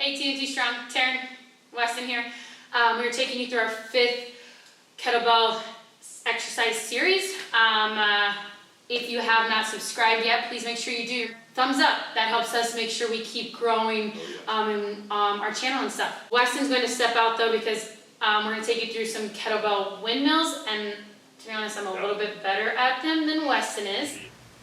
AT&T Strong, Taryn, Weston here. We're taking you through our 5th kettlebell exercise series. If you have not subscribed yet, please make sure you do. Thumbs up, that helps us make sure we keep growing our channel and stuff. Weston's going to step out though because we're going to take you through some kettlebell windmills, and to be honest, I'm a little bit better at them than Weston is.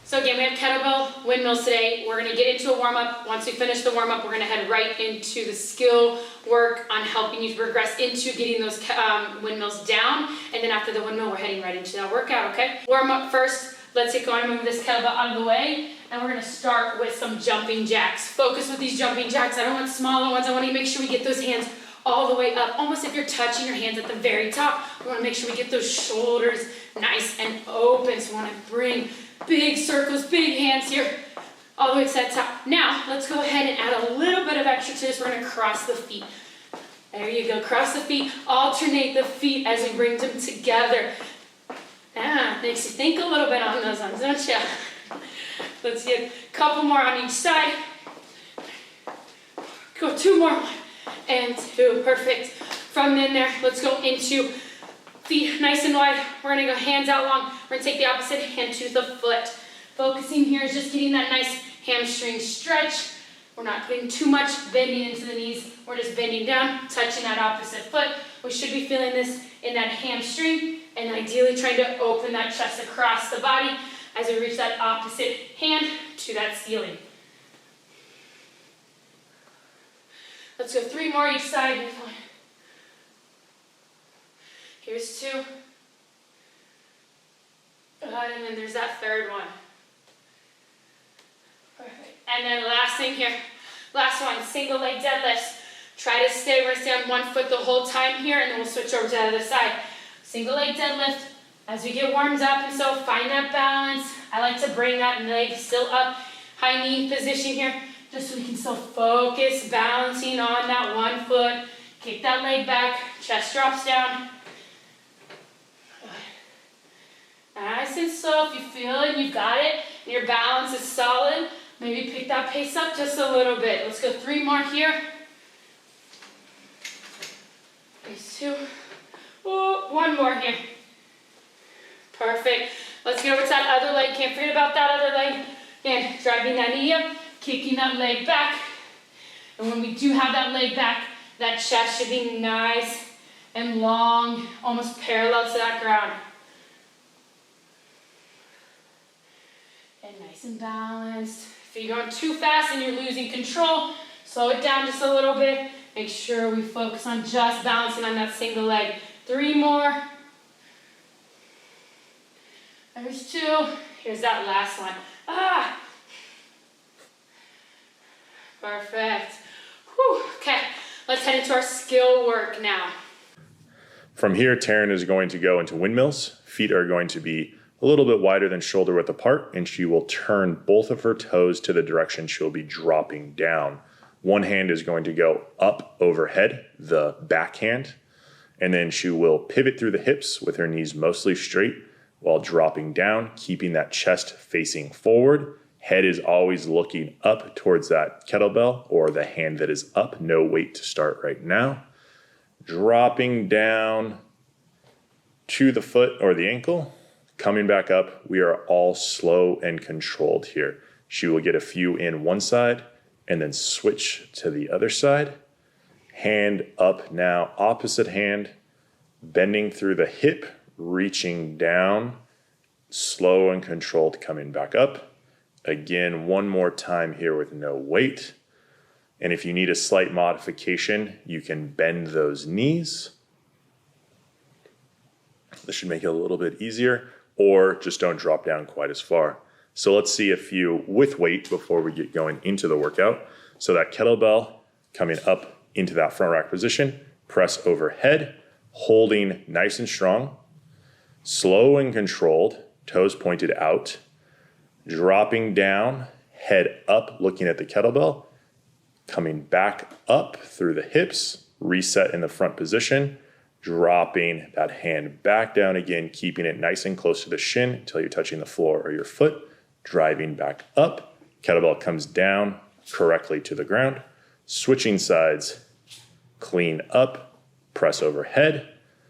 So again, we have kettlebell windmills today. We're gonna get into a warm-up. Once we finish the warm-up, we're gonna head right into the skill work on helping you to progress into getting those windmills down. And then after the windmill, we're heading right into that workout, okay? Warm up first. Let's get going. Move this kettlebell out of the way. And we're gonna start with some jumping jacks. Focus with these jumping jacks. I don't want smaller ones. I want to make sure we get those hands all the way up, almost if you're touching your hands at the very top. We want to make sure we get those shoulders nice and open. So we want to bring big circles, big hands here, all the way to that top. Now, let's go ahead and add a little bit of extra to this. We're going to cross the feet. There you go, cross the feet. Alternate the feet as we bring them together. Makes you think a little bit on those ones, don't you? Let's get a couple more on each side. Go 2 more. 1 and 2, perfect. From in there, let's go into feet nice and wide. We're gonna go hands out long. We're gonna take the opposite hand to the foot. Focusing here is just getting that nice hamstring stretch. We're not putting too much bending into the knees. We're just bending down, touching that opposite foot. We should be feeling this in that hamstring, and ideally trying to open that chest across the body as we reach that opposite hand to that ceiling. Let's go 3 more each side. Here's 2. Good, and then there's that 3rd one. Perfect. And then last thing here, last one, single leg deadlifts. Try to stay, we're gonna stay on 1 foot the whole time here, and then we'll switch over to the other side. Single leg deadlift. As we get warmed up, and so find that balance. I like to bring that leg still up, high knee position here, just so we can still focus, balancing on that 1 foot. Kick that leg back, chest drops down. Nice and slow. If you feel it, you've got it, and your balance is solid, maybe pick that pace up just a little bit. Let's go 3 more here. There's 2. Oh, 1 more here. Perfect. Let's get over to that other leg. Can't forget about that other leg. Again, driving that knee up, kicking that leg back. And when we do have that leg back, that chest should be nice and long, almost parallel to that ground. And nice and balanced. If you're going too fast and you're losing control, slow it down just a little bit. Make sure we focus on just balancing on that single leg. 3 more. There's 2. Here's that last one. Perfect. Whew. Okay, let's head into our skill work now. From here, Taryn is going to go into windmills. Feet are going to be a little bit wider than shoulder width apart, and she will turn both of her toes to the direction she'll be dropping down. One hand is going to go up overhead, the backhand, and then she will pivot through the hips with her knees mostly straight while dropping down, keeping that chest facing forward. Head is always looking up towards that kettlebell or the hand that is up. No weight to start right now. Dropping down to the foot or the ankle. Coming back up, we are all slow and controlled here. She will get a few in one side and then switch to the other side. Hand up now, opposite hand, bending through the hip, reaching down, slow and controlled, coming back up. Again, 1 more time here with no weight. And if you need a slight modification, you can bend those knees. This should make it a little bit easier, or just don't drop down quite as far. So let's see a few with weight before we get going into the workout. So that kettlebell coming up into that front rack position, press overhead, holding nice and strong, slow and controlled, toes pointed out, dropping down, head up, looking at the kettlebell, coming back up through the hips, reset in the front position, dropping that hand back down again, keeping it nice and close to the shin until you're touching the floor or your foot, driving back up, kettlebell comes down correctly to the ground, Switching sides, clean up, press overhead.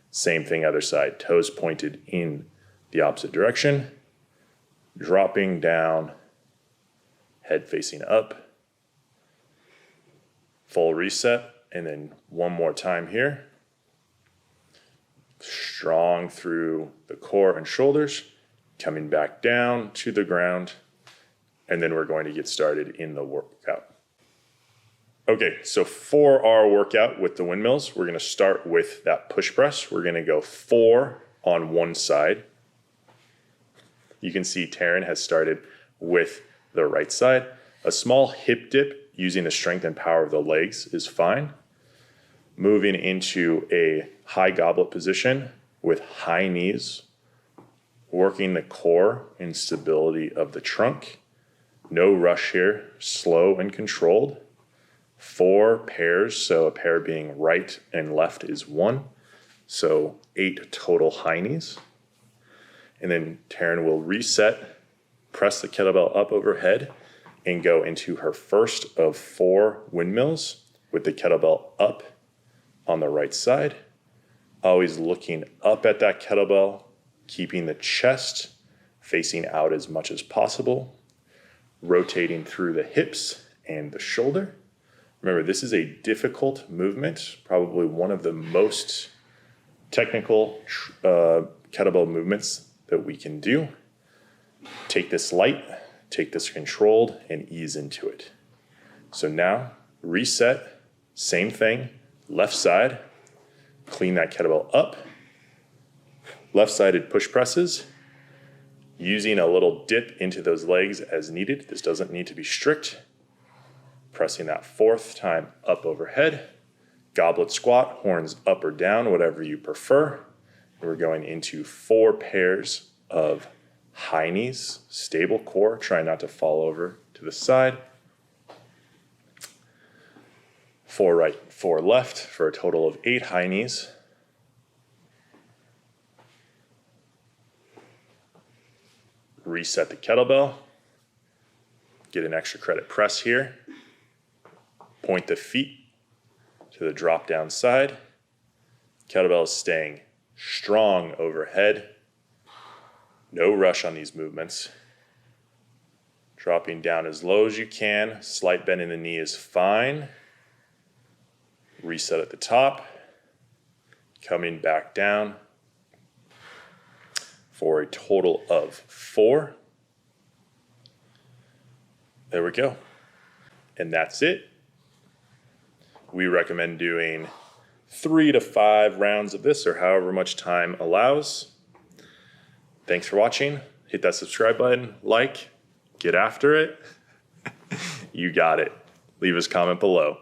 Same thing other side, toes pointed in the opposite direction. Dropping down, head facing up. Full reset, and then one more time here. Strong through the core and shoulders, coming back down to the ground, and then we're going to get started in the workout. Okay, so for our workout with the windmills, we're gonna start with that push press. We're gonna go 4 on one side. You can see Taryn has started with the right side. A small hip dip using the strength and power of the legs is fine. Moving into a high goblet position with high knees, working the core and stability of the trunk. No rush here, slow and controlled. 4 pairs, so a pair being right and left is 1. So 8 total high knees. And then Taryn will reset, press the kettlebell up overhead, and go into her first of 4 windmills with the kettlebell up on the right side. Always looking up at that kettlebell, keeping the chest facing out as much as possible, rotating through the hips and the shoulder. Remember, this is a difficult movement, probably one of the most technical kettlebell movements that we can do. Take this light, take this controlled, and ease into it. So now, reset, same thing, left side, clean that kettlebell up, left-sided push presses, using a little dip into those legs as needed. This doesn't need to be strict. Pressing that 4th time up overhead, goblet squat, horns up or down, whatever you prefer. We're going into 4 pairs of high knees, stable core, try not to fall over to the side. 4 right, 4 left for a total of 8 high knees. Reset the kettlebell. Get an extra credit press here. Point the feet to the drop down side. Kettlebell is staying strong overhead. No rush on these movements. Dropping down as low as you can. Slight bend in the knee is fine. Reset at the top. Coming back down for a total of 4. There we go. And that's it. We recommend doing 3 to 5 rounds of this, or however much time allows. Thanks for watching. Hit that subscribe button, like, get after it. You got it. Leave us a comment below.